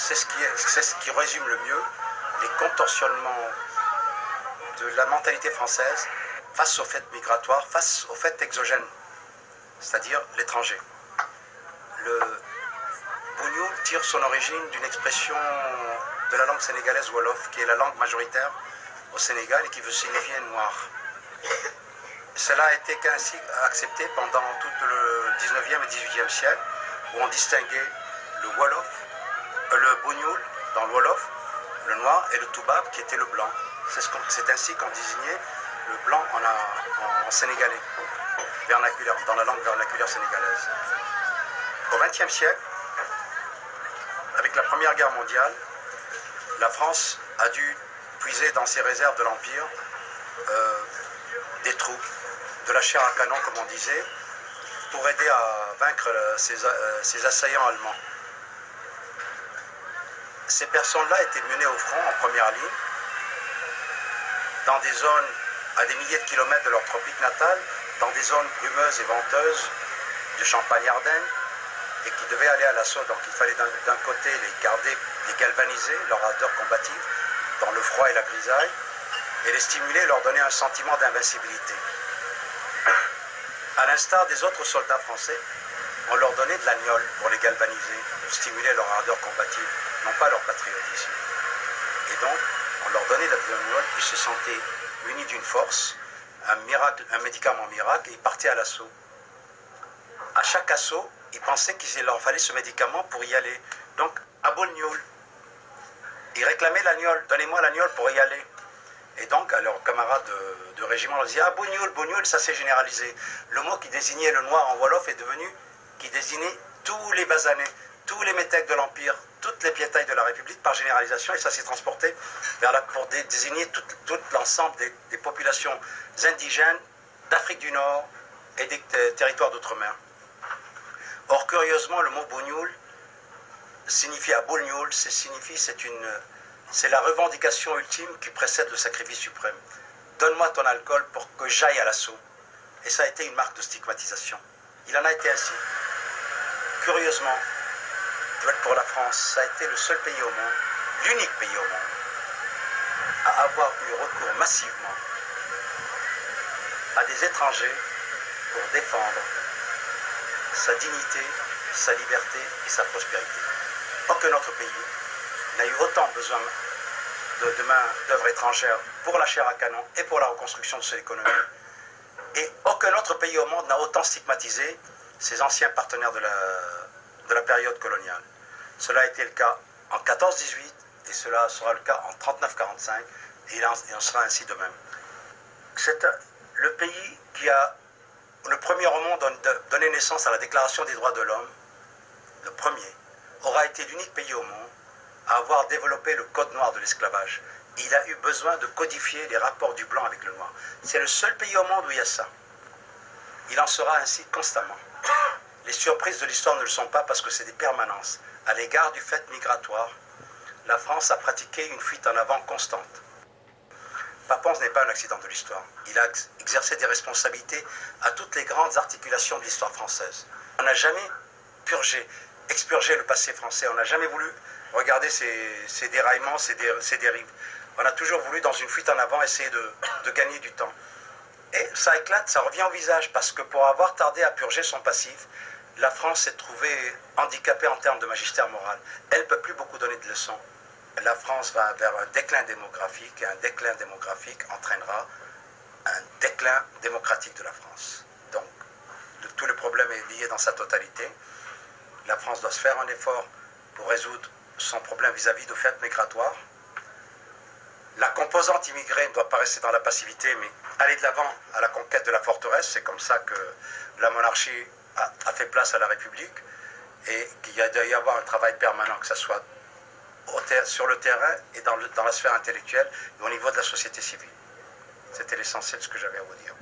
c'est ce qui résume le mieux les contorsionnements de la mentalité française face aux faits migratoires, face aux faits exogènes, c'est-à-dire l'étranger. Le bougnoul tire son origine d'une expression de la langue sénégalaise wolof, qui est la langue majoritaire au Sénégal et qui veut signifier noir. Cela a été ainsi accepté pendant tout le 19e et 18e siècle, où on distinguait le wolof, le bougnoul dans le wolof, le noir, et le toubab qui était le blanc. C'est ainsi qu'on désignait le blanc en sénégalais, vernaculaire, dans la langue vernaculaire sénégalaise. Au XXe siècle, avec la Première Guerre mondiale, la France a dû puiser dans ses réserves de l'Empire des troupes, de la chair à canon, comme on disait, pour aider à vaincre ses assaillants allemands. Ces personnes-là étaient menées au front en première ligne, dans des zones à des milliers de kilomètres de leur tropique natal, dans des zones brumeuses et venteuses de Champagne-Ardenne, et qui devaient aller à l'assaut. Donc il fallait d'un côté les garder, les galvaniser, leur ardeur combative, dans le froid et la grisaille, et les stimuler, leur donner un sentiment d'invincibilité. À l'instar des autres soldats français, on leur donnait de l'agnole pour les galvaniser, pour stimuler leur ardeur combative, non pas leur patriotisme. Et donc, on leur donnait de l'agnole, ils se sentaient munis d'une force, un médicament miracle, et ils partaient à l'assaut. À chaque assaut, ils pensaient qu'il leur fallait ce médicament pour y aller. Donc, à Bougnoul, ils réclamaient l'agnole, donnez-moi l'agnole pour y aller. Et donc, à leurs camarades de régiment, on leur disait, ah, bougnoul, ça s'est généralisé. Le mot qui désignait le noir en wolof est devenu, qui désignait tous les basanés, tous les métèques de l'Empire, toutes les piétailles de la République par généralisation, et ça s'est transporté pour désigner tout l'ensemble des populations indigènes d'Afrique du Nord et des territoires d'outre-mer. Or, curieusement, le mot bougnoul signifie à bougnoul, c'est la revendication ultime qui précède le sacrifice suprême. Donne-moi ton alcool pour que j'aille à l'assaut. Et ça a été une marque de stigmatisation. Il en a été ainsi. Curieusement, pour la France, ça a été le seul pays au monde, l'unique pays au monde, à avoir eu recours massivement à des étrangers pour défendre sa dignité, sa liberté et sa prospérité. Aucun autre pays n'a eu autant besoin de main-d'œuvre étrangère pour la chair à canon et pour la reconstruction de son économie. Et aucun autre pays au monde n'a autant stigmatisé ses anciens partenaires de la période coloniale. Cela a été le cas en 14-18 et cela sera le cas en 39-45 et il en sera ainsi de même. C'est le pays qui a le premier au monde donné naissance à la Déclaration des droits de l'homme, le premier, aura été l'unique pays au monde à avoir développé le code noir de l'esclavage. Il a eu besoin de codifier les rapports du blanc avec le noir. C'est le seul pays au monde où il y a ça. Il en sera ainsi constamment. Les surprises de l'histoire ne le sont pas parce que c'est des permanences. À l'égard du fait migratoire, la France a pratiqué une fuite en avant constante. Papense n'est pas un accident de l'histoire. Il a exercé des responsabilités à toutes les grandes articulations de l'histoire française. On n'a jamais expurgé le passé français. On n'a jamais voulu regarder ses déraillements, ses dérives. On a toujours voulu, dans une fuite en avant, essayer de gagner du temps. Et ça éclate, ça revient au visage, parce que pour avoir tardé à purger son passif, la France s'est trouvée handicapée en termes de magistère moral. Elle ne peut plus beaucoup donner de leçons. La France va vers un déclin démographique, et un déclin démographique entraînera un déclin démocratique de la France. Donc, tout le problème est lié dans sa totalité. La France doit se faire un effort pour résoudre son problème vis-à-vis de faits migratoires. La composante immigrée ne doit pas rester dans la passivité, mais aller de l'avant à la conquête de la forteresse. C'est comme ça que la monarchie a fait place à la République, et qu'il doit y avoir un travail permanent, que ce soit sur le terrain et dans la sphère intellectuelle et au niveau de la société civile. C'était l'essentiel de ce que j'avais à vous dire.